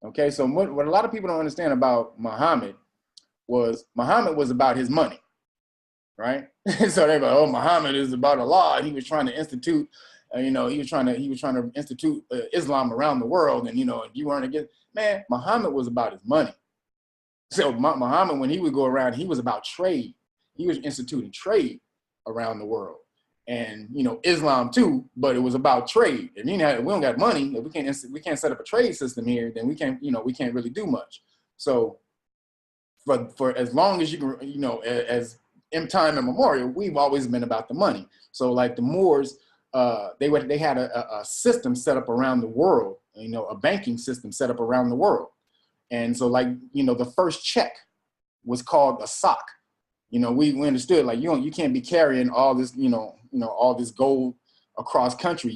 Okay, so what a lot of people don't understand about Muhammad was about his money, right? So they go, oh, Muhammad is about Allah, and he was trying to institute, he was trying to institute Islam around the world, and if you weren't against, man, Muhammad was about his money. So Muhammad, when he would go around, he was about trade. He was instituting trade around the world, and Islam too. But it was about trade. If we don't got money, if we can't set up a trade system here, then we can't really do much. So for as long as you can, as in time immemorial, we've always been about the money. So like the Moors, they had a system set up around the world, a banking system set up around the world. And so like, the first check was called a sock. We understood like, you can't be carrying all this, all this gold across country,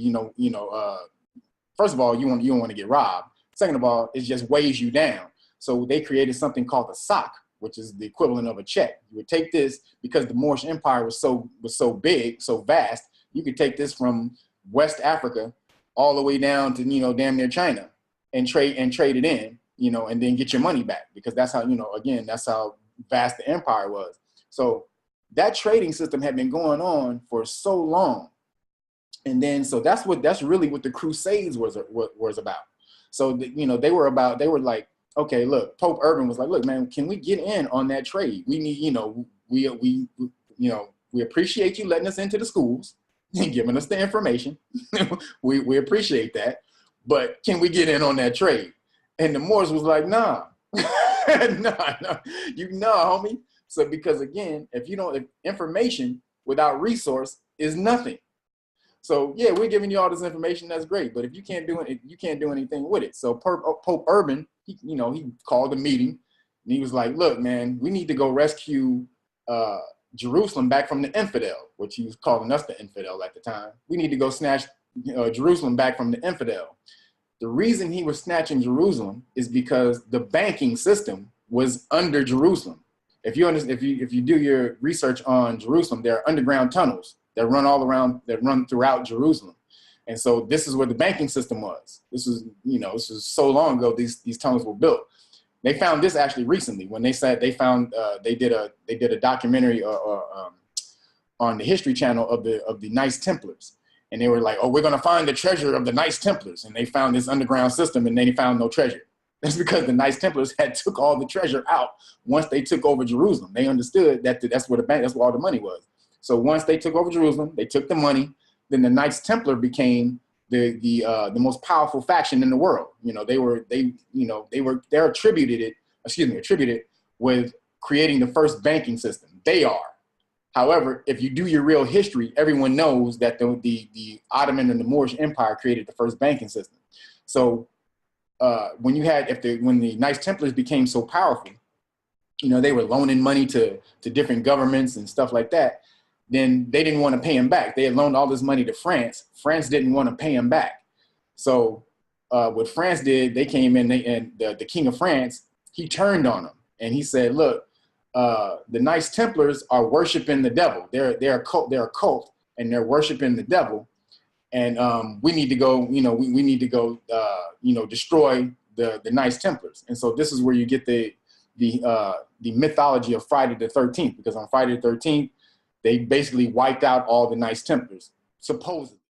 first of all, you don't want to get robbed. Second of all, it just weighs you down. So they created something called a sock, which is the equivalent of a check. You would take this because the Moorish Empire was so big, so vast. You could take this from West Africa all the way down to, damn near China and trade it in, and then get your money back, because that's how, again, that's how vast the empire was. So that trading system had been going on for so long. And then, so that's really what the Crusades was about. So, they were like, okay, look, Pope Urban was like, look, man, can we get in on that trade? We need, we appreciate you letting us into the schools and giving us the information. we appreciate that, but can we get in on that trade? And the Moors was like, nah, nah, homie. So because again, if information without resource is nothing. So yeah, we're giving you all this information. That's great, but if you can't do it, you can't do anything with it. So Pope Urban, he called a meeting, and he was like, "Look, man, we need to go rescue Jerusalem back from the infidel," which he was calling us the infidel at the time. We need to go snatch Jerusalem back from the infidel. The reason he was snatching Jerusalem is because the banking system was under Jerusalem. If you do your research on Jerusalem, there are underground tunnels that run throughout Jerusalem. And so this is where the banking system was. This was so long ago these tunnels were built. They found this actually recently when they said they found they did a documentary on the History Channel of the Knights Templars. And they were like, oh, we're going to find the treasure of the Knights Templars. And they found this underground system, and they found no treasure. That's because the Knights Templars had took all the treasure out once they took over Jerusalem. They understood that that's where all the money was. So once they took over Jerusalem, they took the money. Then the Knights Templar became the most powerful faction in the world. They're attributed with creating the first banking system. They are. However, if you do your real history, everyone knows that the Ottoman and the Moorish Empire created the first banking system. So when the Knights Templars became so powerful, they were loaning money to different governments and stuff like that. Then they didn't want to pay them back. They had loaned all this money to France. France didn't want to pay them back. So what France did, they came in, and the King of France, he turned on them, and he said, look, the Knights Templars are worshiping the devil. They're a cult, and they're worshiping the devil. And we need to go, we need to go, destroy the Knights Templars. And so this is where you get the mythology of Friday the 13th, because on Friday the 13th, they basically wiped out all the Knights Templars, supposedly.